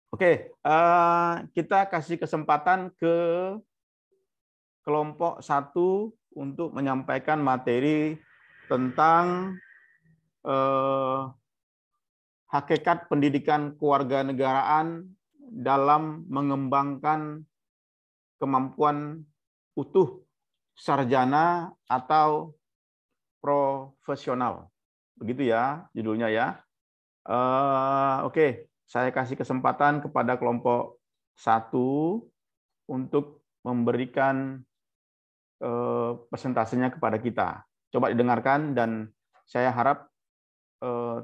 Oke, kita kasih kesempatan ke kelompok 1 untuk menyampaikan materi tentang hakikat pendidikan kewarganegaraan dalam mengembangkan kemampuan utuh sarjana atau profesional. Begitu ya judulnya ya. Oke, saya kasih kesempatan kepada kelompok 1 untuk memberikan presentasinya kepada kita. Coba didengarkan dan saya harap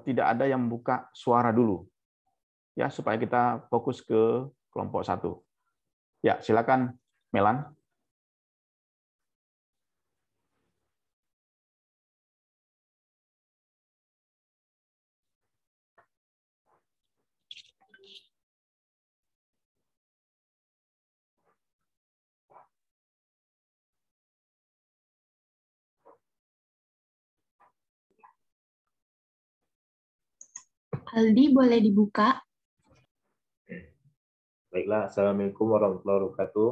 tidak ada yang membuka suara dulu. Ya, supaya kita fokus ke kelompok 1. Ya, silakan Melan. Aldi, boleh dibuka? Baiklah, Assalamualaikum warahmatullahi wabarakatuh.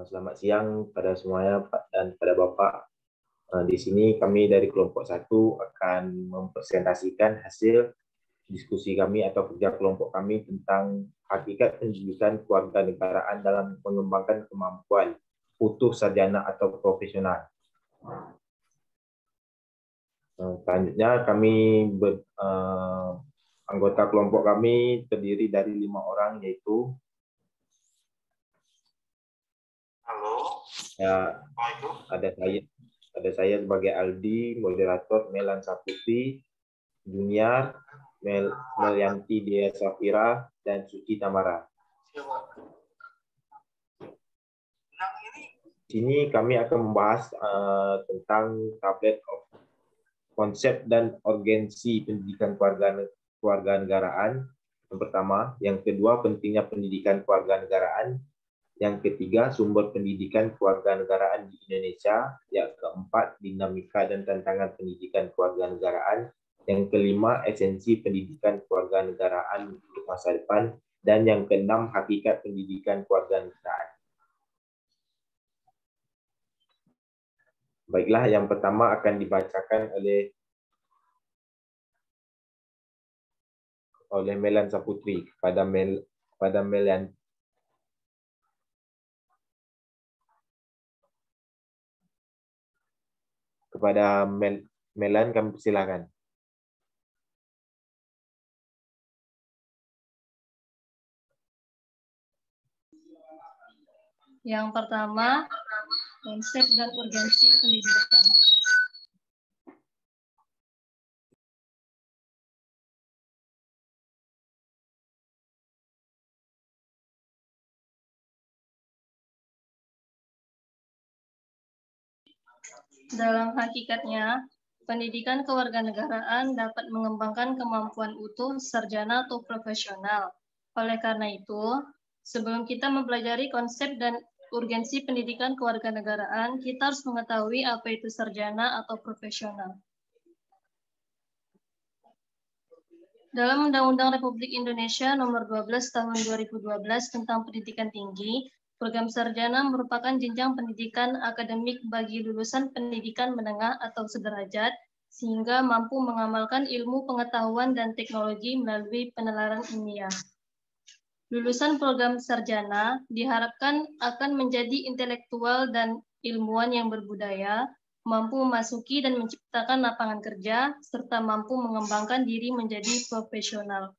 Selamat siang pada semuanya Pak dan pada Bapak. Di sini kami dari kelompok 1 akan mempresentasikan hasil diskusi kami atau kerja kelompok kami tentang hakikat pendidikan kewarganegaraan dalam mengembangkan kemampuan utuh sarjana atau profesional. Selanjutnya anggota kelompok kami terdiri dari 5 orang, yaitu ya, ada saya sebagai Aldi, moderator Melan Saputi, Junior, Melyanti Dea Safira, dan Suci Tamara. Di sini kami akan membahas tentang tablet of konsep dan urgensi pendidikan kewarganegaraan. Yang pertama, yang kedua, pentingnya pendidikan kewarganegaraan. Yang ketiga, sumber pendidikan kewarganegaraan di Indonesia. Yang keempat, dinamika dan tantangan pendidikan kewarganegaraan. Yang kelima, esensi pendidikan kewarganegaraan untuk masa depan. Dan yang keenam, hakikat pendidikan kewarganegaraan. Baiklah, yang pertama akan dibacakan oleh Melan Saputri kepada Melan. Kepada Melan, kami persilakan. Yang pertama, konsep dan urgensi pendidikan. Dalam hakikatnya, pendidikan kewarganegaraan dapat mengembangkan kemampuan utuh sarjana atau profesional. Oleh karena itu, sebelum kita mempelajari konsep dan urgensi pendidikan kewarganegaraan, kita harus mengetahui apa itu sarjana atau profesional. Dalam Undang-Undang Republik Indonesia Nomor 12 Tahun 2012 tentang Pendidikan Tinggi, program sarjana merupakan jenjang pendidikan akademik bagi lulusan pendidikan menengah atau sederajat, sehingga mampu mengamalkan ilmu pengetahuan dan teknologi melalui penalaran ilmiah. Lulusan program sarjana diharapkan akan menjadi intelektual dan ilmuwan yang berbudaya, mampu memasuki dan menciptakan lapangan kerja, serta mampu mengembangkan diri menjadi profesional.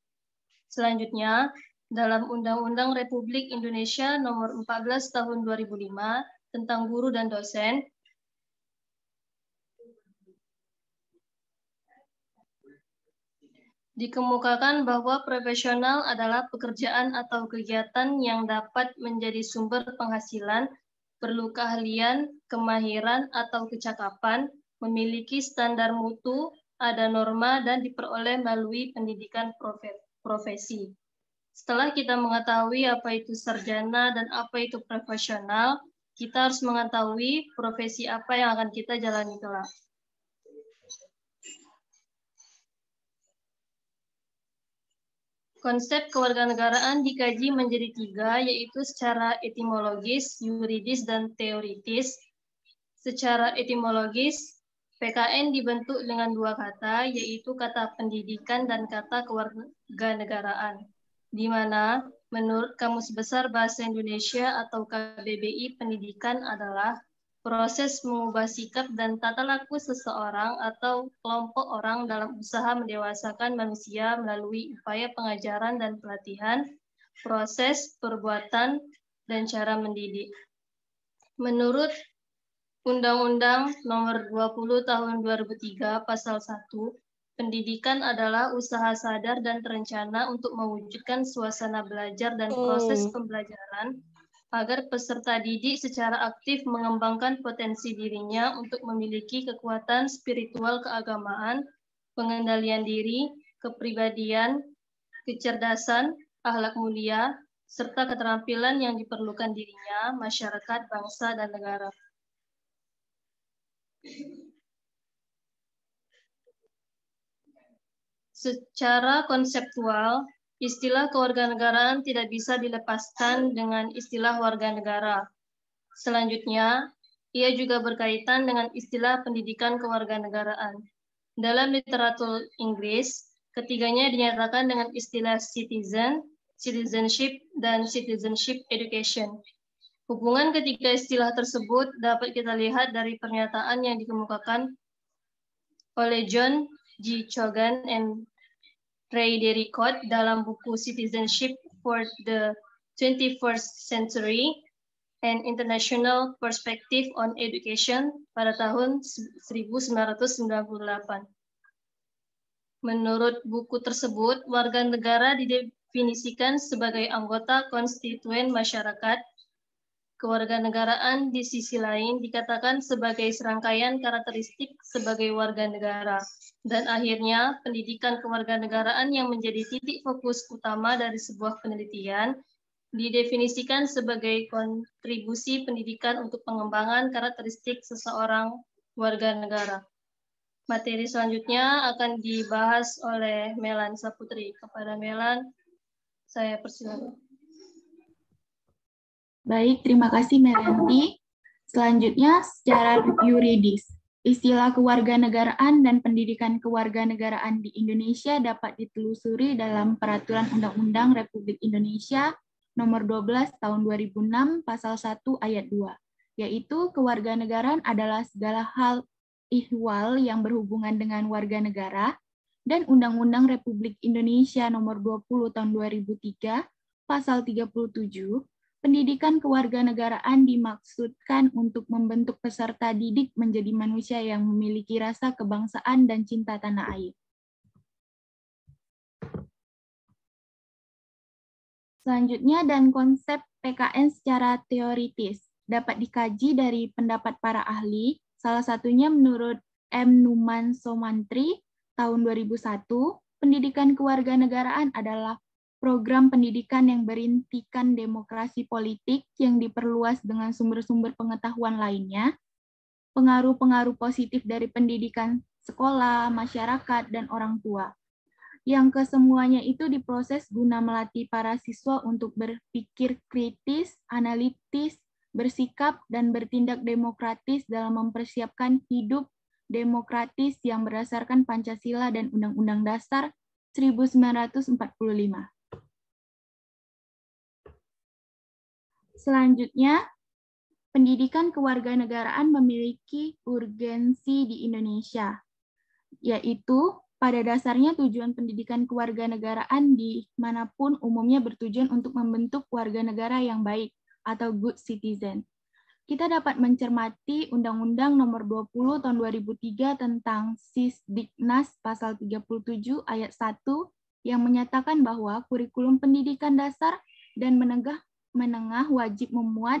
Selanjutnya, dalam Undang-Undang Republik Indonesia Nomor 14 Tahun 2005 tentang guru dan dosen, dikemukakan bahwa profesional adalah pekerjaan atau kegiatan yang dapat menjadi sumber penghasilan, perlu keahlian, kemahiran, atau kecakapan, memiliki standar mutu, ada norma, dan diperoleh melalui pendidikan profesi. Setelah kita mengetahui apa itu sarjana dan apa itu profesional, kita harus mengetahui profesi apa yang akan kita jalani kelak. Konsep kewarganegaraan dikaji menjadi 3, yaitu secara etimologis, yuridis, dan teoritis. Secara etimologis, PKN dibentuk dengan 2 kata, yaitu kata pendidikan dan kata kewarganegaraan, di mana menurut Kamus Besar Bahasa Indonesia atau KBBI, pendidikan adalah proses mengubah sikap dan tata laku seseorang atau kelompok orang dalam usaha mendewasakan manusia melalui upaya pengajaran dan pelatihan, proses, perbuatan, dan cara mendidik. Menurut Undang-Undang Nomor 20 Tahun 2003 Pasal 1, pendidikan adalah usaha sadar dan terencana untuk mewujudkan suasana belajar dan proses pembelajaran agar peserta didik secara aktif mengembangkan potensi dirinya untuk memiliki kekuatan spiritual keagamaan, pengendalian diri, kepribadian, kecerdasan, akhlak mulia, serta keterampilan yang diperlukan dirinya, masyarakat, bangsa, dan negara. Secara konseptual, istilah kewarganegaraan tidak bisa dilepaskan dengan istilah warga negara. Selanjutnya, ia juga berkaitan dengan istilah pendidikan kewarganegaraan. Dalam literatur Inggris, ketiganya dinyatakan dengan istilah citizen, citizenship, dan citizenship education. Hubungan ketiga istilah tersebut dapat kita lihat dari pernyataan yang dikemukakan oleh John G. Chogan and Ray Derricott dalam buku Citizenship for the 21st Century, An International Perspective on Education pada tahun 1998. Menurut buku tersebut, warga negara didefinisikan sebagai anggota konstituen masyarakat. Kewarganegaraan di sisi lain dikatakan sebagai serangkaian karakteristik sebagai warga negara. Dan akhirnya, pendidikan kewarganegaraan yang menjadi titik fokus utama dari sebuah penelitian didefinisikan sebagai kontribusi pendidikan untuk pengembangan karakteristik seseorang warga negara. Materi selanjutnya akan dibahas oleh Melan Saputri. Kepada Melan, saya persilakan. Baik, terima kasih Melanti. Selanjutnya, secara yuridis. Istilah kewarganegaraan dan pendidikan kewarganegaraan di Indonesia dapat ditelusuri dalam Peraturan Undang-Undang Republik Indonesia Nomor 12 Tahun 2006 Pasal 1 Ayat 2, yaitu kewarganegaraan adalah segala hal ihwal yang berhubungan dengan warga negara, dan Undang-Undang Republik Indonesia Nomor 20 Tahun 2003 Pasal 37, pendidikan kewarganegaraan dimaksudkan untuk membentuk peserta didik menjadi manusia yang memiliki rasa kebangsaan dan cinta tanah air. Selanjutnya, dan konsep PKN secara teoritis dapat dikaji dari pendapat para ahli, salah satunya menurut M. Numan Somantri tahun 2001, pendidikan kewarganegaraan adalah program pendidikan yang berintikan demokrasi politik yang diperluas dengan sumber-sumber pengetahuan lainnya, pengaruh-pengaruh positif dari pendidikan sekolah, masyarakat, dan orang tua, yang kesemuanya itu diproses guna melatih para siswa untuk berpikir kritis, analitis, bersikap, dan bertindak demokratis dalam mempersiapkan hidup demokratis yang berdasarkan Pancasila dan Undang-Undang Dasar 1945. Selanjutnya, pendidikan kewarganegaraan memiliki urgensi di Indonesia, yaitu pada dasarnya tujuan pendidikan kewarganegaraan dimanapun umumnya bertujuan untuk membentuk warga negara yang baik atau good citizen. Kita dapat mencermati Undang-Undang Nomor 20 Tahun 2003 tentang Sisdiknas Pasal 37 Ayat 1 yang menyatakan bahwa kurikulum pendidikan dasar dan menengah wajib memuat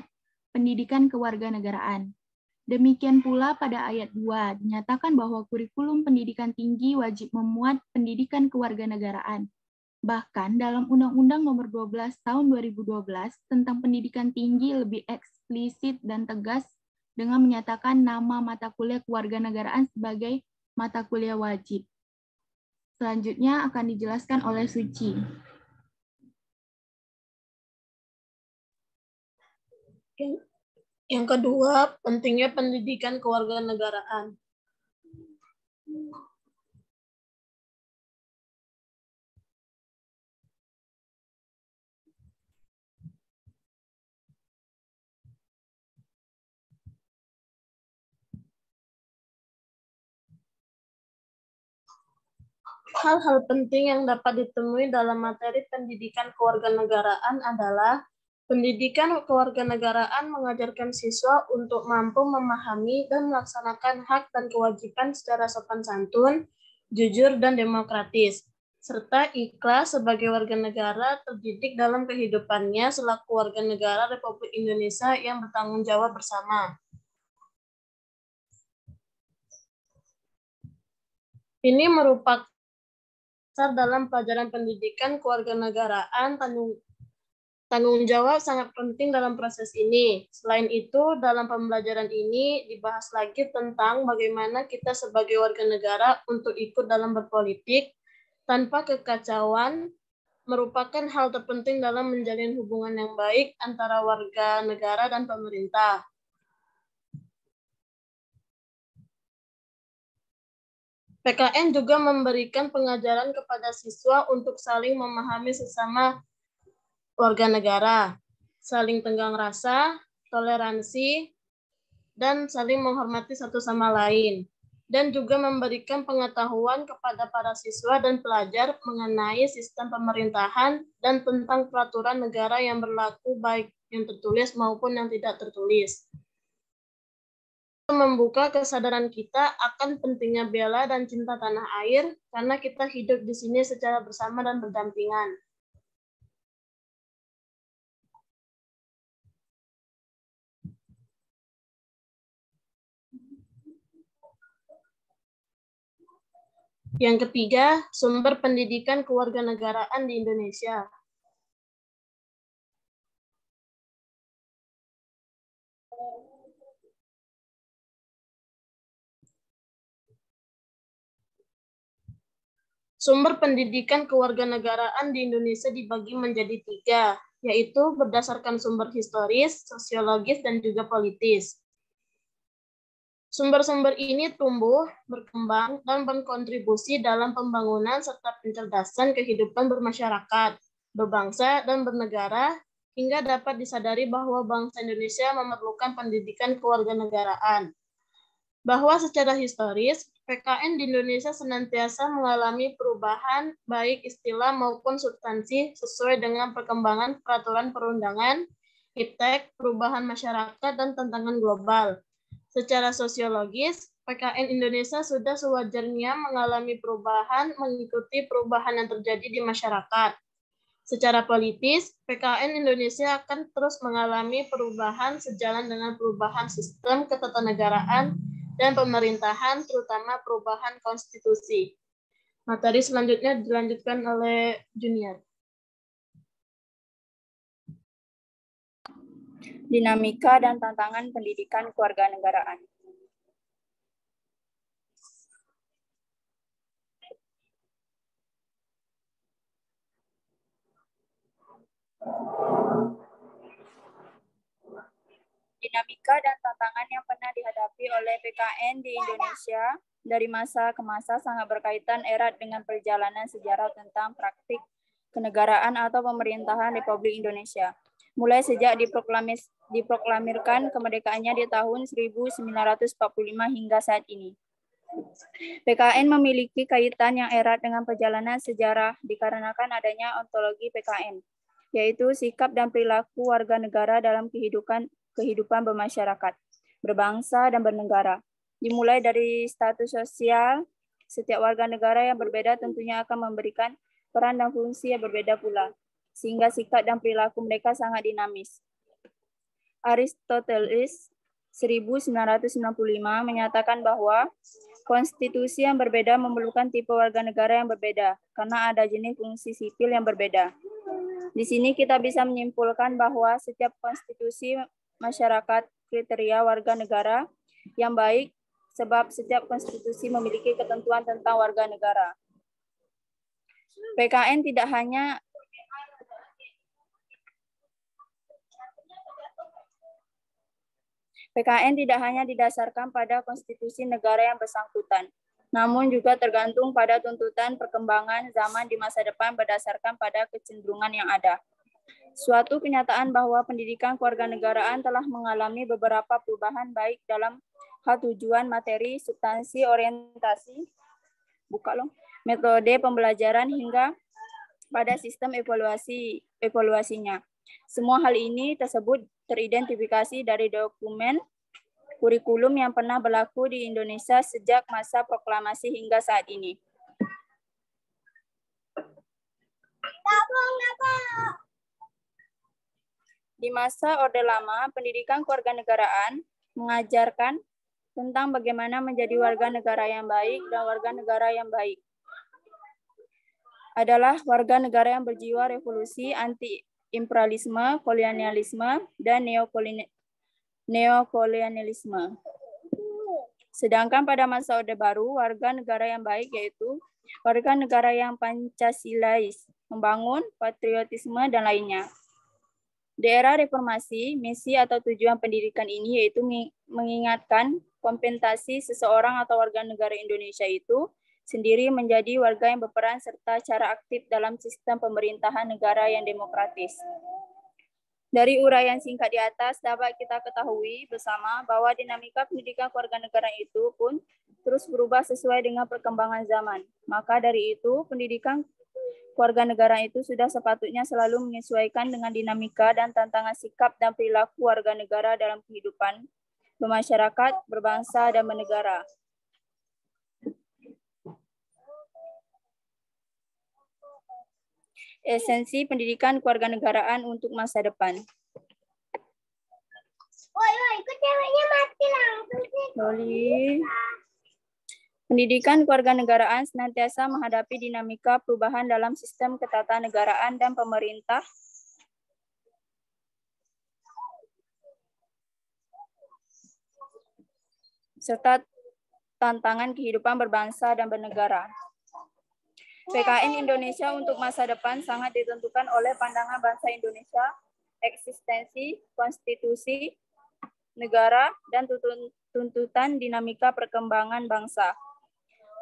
pendidikan kewarganegaraan. Demikian pula pada ayat 2 dinyatakan bahwa kurikulum pendidikan tinggi wajib memuat pendidikan kewarganegaraan. Bahkan dalam Undang-Undang Nomor 12 Tahun 2012 tentang pendidikan tinggi lebih eksplisit dan tegas dengan menyatakan nama mata kuliah kewarganegaraan sebagai mata kuliah wajib. Selanjutnya akan dijelaskan oleh Suci. Yang kedua, pentingnya pendidikan kewarganegaraan. Hal-hal penting yang dapat ditemui dalam materi pendidikan kewarganegaraan adalah pendidikan kewarganegaraan mengajarkan siswa untuk mampu memahami dan melaksanakan hak dan kewajiban secara sopan santun, jujur, dan demokratis, serta ikhlas sebagai warga negara terdidik dalam kehidupannya selaku warga negara Republik Indonesia yang bertanggung jawab bersama. Ini merupakan dalam pelajaran pendidikan kewarganegaraan. Tanggung jawab sangat penting dalam proses ini. Selain itu, dalam pembelajaran ini dibahas lagi tentang bagaimana kita sebagai warga negara untuk ikut dalam berpolitik tanpa kekacauan merupakan hal terpenting dalam menjalin hubungan yang baik antara warga negara dan pemerintah. PKN juga memberikan pengajaran kepada siswa untuk saling memahami sesama warga negara, saling tenggang rasa, toleransi, dan saling menghormati satu sama lain. Dan juga memberikan pengetahuan kepada para siswa dan pelajar mengenai sistem pemerintahan dan tentang peraturan negara yang berlaku baik yang tertulis maupun yang tidak tertulis. Membuka kesadaran kita akan pentingnya bela dan cinta tanah air karena kita hidup di sini secara bersama dan berdampingan. Yang ketiga, sumber pendidikan kewarganegaraan di Indonesia. Sumber pendidikan kewarganegaraan di Indonesia dibagi menjadi 3, yaitu berdasarkan sumber historis, sosiologis, dan juga politis. Sumber-sumber ini tumbuh, berkembang, dan berkontribusi dalam pembangunan serta pencerdasan kehidupan bermasyarakat, berbangsa, dan bernegara, hingga dapat disadari bahwa bangsa Indonesia memerlukan pendidikan kewarganegaraan. Bahwa secara historis, PKN di Indonesia senantiasa mengalami perubahan baik istilah maupun substansi sesuai dengan perkembangan peraturan perundangan, iptek, perubahan masyarakat, dan tantangan global. Secara sosiologis, PKN Indonesia sudah sewajarnya mengalami perubahan mengikuti perubahan yang terjadi di masyarakat. Secara politis, PKN Indonesia akan terus mengalami perubahan sejalan dengan perubahan sistem ketatanegaraan dan pemerintahan, terutama perubahan konstitusi. Materi selanjutnya dilanjutkan oleh Junior. Dinamika dan tantangan pendidikan kewarganegaraan. Dinamika dan tantangan yang pernah dihadapi oleh PKN di Indonesia dari masa ke masa sangat berkaitan erat dengan perjalanan sejarah tentang praktik kenegaraan atau pemerintahan Republik Indonesia. Mulai sejak diproklamirkan kemerdekaannya di tahun 1945 hingga saat ini. PKN memiliki kaitan yang erat dengan perjalanan sejarah dikarenakan adanya ontologi PKN, yaitu sikap dan perilaku warga negara dalam kehidupan bermasyarakat, berbangsa, dan bernegara. Dimulai dari status sosial, setiap warga negara yang berbeda tentunya akan memberikan peran dan fungsi yang berbeda pula, sehingga sikap dan perilaku mereka sangat dinamis. Aristoteles 1995 menyatakan bahwa konstitusi yang berbeda memerlukan tipe warga negara yang berbeda, karena ada jenis fungsi sipil yang berbeda. Di sini kita bisa menyimpulkan bahwa setiap konstitusi masyarakat kriteria warga negara yang baik, sebab setiap konstitusi memiliki ketentuan tentang warga negara. PKN tidak hanya PKN tidak hanya didasarkan pada konstitusi negara yang bersangkutan, namun juga tergantung pada tuntutan perkembangan zaman di masa depan berdasarkan pada kecenderungan yang ada. Suatu kenyataan bahwa pendidikan kewarganegaraan telah mengalami beberapa perubahan baik dalam hal tujuan, materi, substansi, orientasi, metode pembelajaran hingga pada sistem evaluasinya. Semua hal ini tersebut teridentifikasi dari dokumen kurikulum yang pernah berlaku di Indonesia sejak masa proklamasi hingga saat ini. Di masa Orde Lama, pendidikan kewarganegaraan mengajarkan tentang bagaimana menjadi warga negara yang baik dan warga negara yang baik adalah warga negara yang berjiwa revolusi, anti-imperialisme, kolonialisme, dan neokolonialisme. Sedangkan pada masa Orde Baru, warga negara yang baik yaitu warga negara yang Pancasilais, membangun patriotisme, dan lainnya. Di era reformasi, misi atau tujuan pendidikan ini yaitu mengingatkan kompensasi seseorang atau warga negara Indonesia itu sendiri menjadi warga yang berperan serta cara aktif dalam sistem pemerintahan negara yang demokratis. Dari uraian singkat di atas dapat kita ketahui bersama bahwa dinamika pendidikan kewarganegaraan itu pun terus berubah sesuai dengan perkembangan zaman. Maka dari itu, pendidikan kewarganegaraan itu sudah sepatutnya selalu menyesuaikan dengan dinamika dan tantangan sikap dan perilaku warga negara dalam kehidupan bermasyarakat, berbangsa, dan bernegara. Esensi pendidikan kewarganegaraan untuk masa depan. Kok ceweknya mati langsung sih? Loli. Pendidikan kewarganegaraan senantiasa menghadapi dinamika perubahan dalam sistem ketatanegaraan dan pemerintah serta tantangan kehidupan berbangsa dan bernegara. PKN Indonesia untuk masa depan sangat ditentukan oleh pandangan bangsa Indonesia, eksistensi, konstitusi, negara, dan tuntutan dinamika perkembangan bangsa.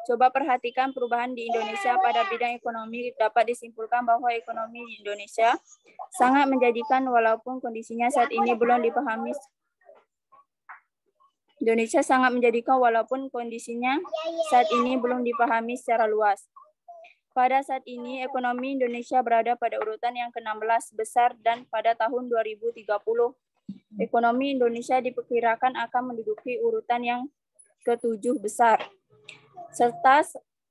Coba perhatikan perubahan di Indonesia pada bidang ekonomi, dapat disimpulkan bahwa ekonomi Indonesia sangat menjanjikan walaupun kondisinya saat ini belum dipahami. Indonesia sangat menjanjikan walaupun kondisinya saat ini belum dipahami secara luas. Pada saat ini, ekonomi Indonesia berada pada urutan yang ke-16 besar dan pada tahun 2030, ekonomi Indonesia diperkirakan akan menduduki urutan yang ke-7 besar. Serta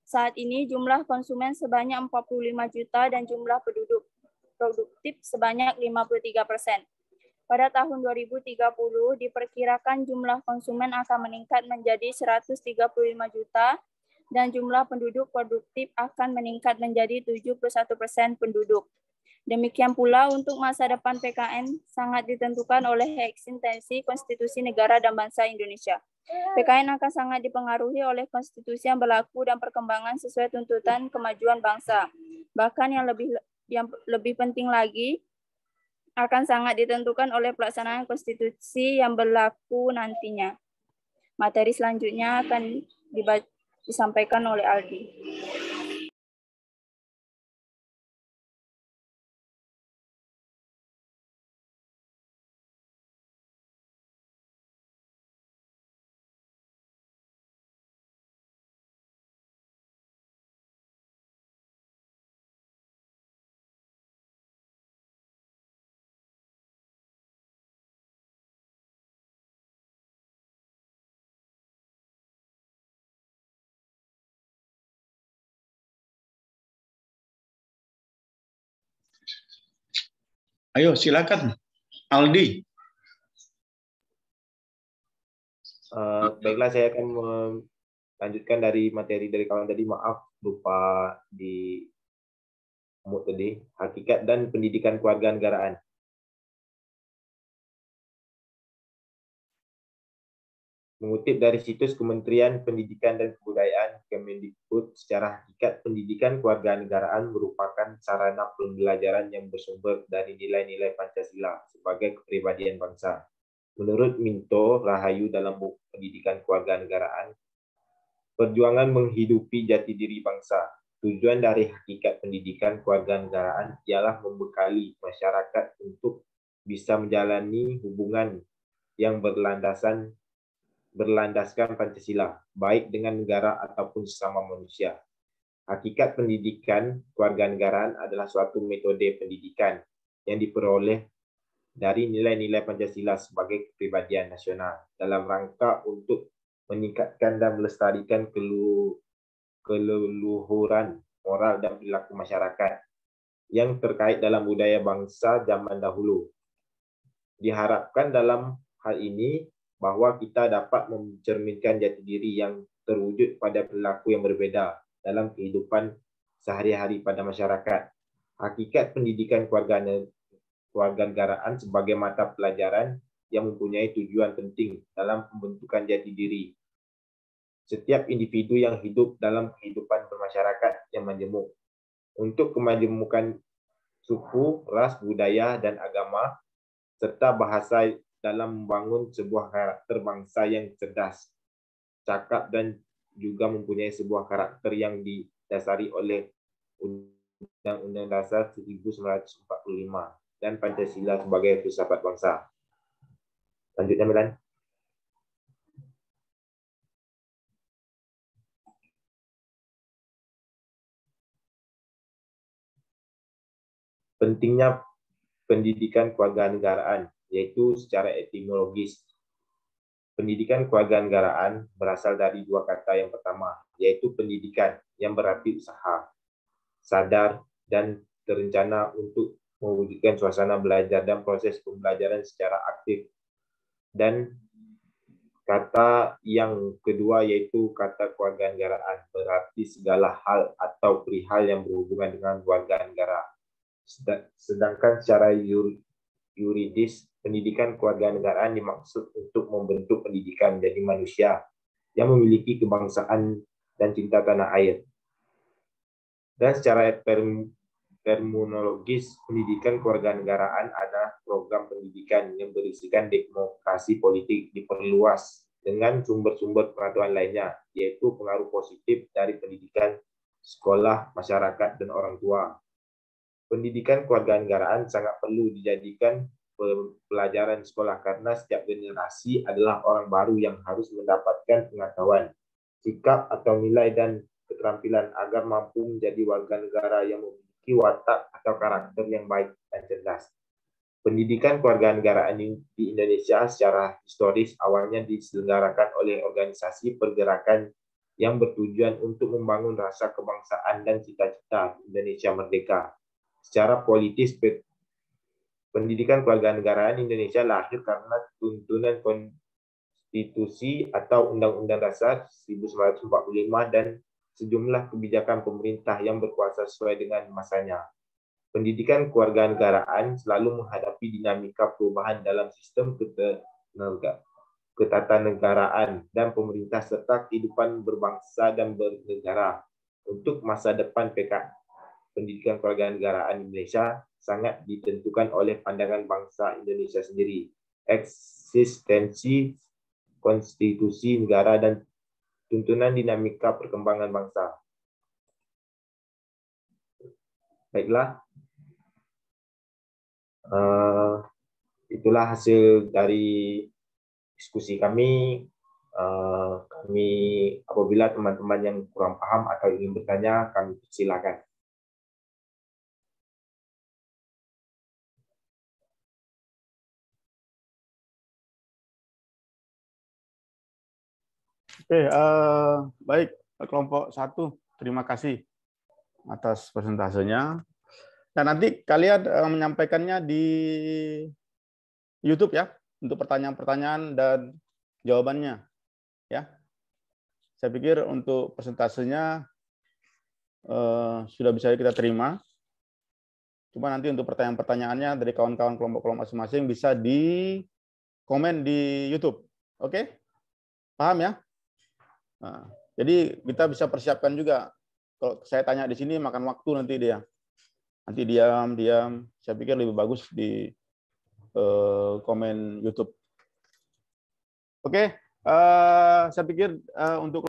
saat ini jumlah konsumen sebanyak 45 juta dan jumlah penduduk produktif sebanyak 53%. Pada tahun 2030 diperkirakan jumlah konsumen akan meningkat menjadi 135 juta dan jumlah penduduk produktif akan meningkat menjadi 71% penduduk. Demikian pula untuk masa depan PKN sangat ditentukan oleh eksistensi konstitusi negara dan bangsa Indonesia. PKN akan sangat dipengaruhi oleh konstitusi yang berlaku dan perkembangan sesuai tuntutan kemajuan bangsa. Bahkan yang lebih penting lagi, akan sangat ditentukan oleh pelaksanaan konstitusi yang berlaku nantinya. Materi selanjutnya akan disampaikan oleh Aldi. Ayo, silakan, Aldi. Baiklah, saya akan melanjutkan dari materi dari kawan tadi. Maaf, lupa di mute tadi. Hakikat dan pendidikan kewarganegaraan. Mengutip dari situs Kementerian Pendidikan dan Kebudayaan Kemendikbud, secara hakikat pendidikan kewarganegaraan merupakan sarana pembelajaran yang bersumber dari nilai-nilai Pancasila sebagai kepribadian bangsa. Menurut Minto Rahayu dalam buku Pendidikan Kewarganegaraan, perjuangan menghidupi jati diri bangsa. Tujuan dari hakikat pendidikan kewarganegaraan ialah membekali masyarakat untuk bisa menjalani hubungan yang berlandaskan Pancasila, baik dengan negara ataupun sesama manusia. Hakikat pendidikan kewarganegaraan adalah suatu metode pendidikan yang diperoleh dari nilai-nilai Pancasila sebagai kepribadian nasional dalam rangka untuk meningkatkan dan melestarikan keleluhuran moral dan perilaku masyarakat yang terkait dalam budaya bangsa zaman dahulu. Diharapkan dalam hal ini bahwa kita dapat mencerminkan jati diri yang terwujud pada perilaku yang berbeda dalam kehidupan sehari-hari pada masyarakat. Hakikat pendidikan kewarganegaraan sebagai mata pelajaran yang mempunyai tujuan penting dalam pembentukan jati diri setiap individu yang hidup dalam kehidupan bermasyarakat yang majemuk. Untuk kemajemukan suku, ras, budaya, dan agama, serta bahasa dalam membangun sebuah karakter bangsa yang cerdas, cakap, dan juga mempunyai sebuah karakter yang didasari oleh Undang-Undang Dasar 1945 dan Pancasila sebagai filsafat bangsa. Lanjutnya, Milan. Pentingnya pendidikan kewarganegaraan, yaitu secara etimologis. Pendidikan kewarganegaraan berasal dari dua kata yang pertama, yaitu pendidikan yang berarti usaha, sadar, dan terencana untuk mewujudkan suasana belajar dan proses pembelajaran secara aktif. Dan kata yang kedua yaitu kata kewarganegaraan, berarti segala hal atau perihal yang berhubungan dengan warga negara. Sedangkan secara yuridis, pendidikan kewarganegaraan dimaksud untuk membentuk pendidikan menjadi manusia yang memiliki kebangsaan dan cinta tanah air. Dan secara terminologis, pendidikan kewarganegaraan adalah program pendidikan yang berisikan demokrasi politik diperluas dengan sumber-sumber pengetahuan lainnya, yaitu pengaruh positif dari pendidikan sekolah, masyarakat, dan orang tua. Pendidikan kewarganegaraan sangat perlu dijadikan pelajaran sekolah karena setiap generasi adalah orang baru yang harus mendapatkan pengetahuan, sikap atau nilai dan keterampilan agar mampu menjadi warga negara yang memiliki watak atau karakter yang baik dan cerdas. Pendidikan kewarganegaraan di Indonesia secara historis awalnya diselenggarakan oleh organisasi pergerakan yang bertujuan untuk membangun rasa kebangsaan dan cita-cita Indonesia merdeka. Secara politis, pendidikan kewarganegaraan Indonesia lahir karena tuntunan konstitusi atau Undang-Undang Dasar 1945 dan sejumlah kebijakan pemerintah yang berkuasa sesuai dengan masanya. Pendidikan kewarganegaraan selalu menghadapi dinamika perubahan dalam sistem ketatanegaraan dan pemerintah serta kehidupan berbangsa dan bernegara. Untuk masa depan pendidikan kewarganegaraan Indonesia sangat ditentukan oleh pandangan bangsa Indonesia sendiri, eksistensi konstitusi negara, dan tuntunan dinamika perkembangan bangsa. Baiklah, itulah hasil dari diskusi kami. Apabila teman-teman yang kurang paham atau ingin bertanya, kami silakan. Oke, baik kelompok 1, terima kasih atas presentasenya. Dan nanti kalian menyampaikannya di YouTube ya, untuk pertanyaan-pertanyaan dan jawabannya. Ya, saya pikir untuk presentasenya sudah bisa kita terima. Cuma nanti untuk pertanyaan-pertanyaannya dari kawan-kawan kelompok-kelompok masing-masing bisa di komen di YouTube. Oke? Paham ya? Nah, jadi kita bisa persiapkan juga. Kalau saya tanya di sini makan waktu nanti dia. Nanti diam. Saya pikir lebih bagus di komen YouTube. Oke, saya pikir untuk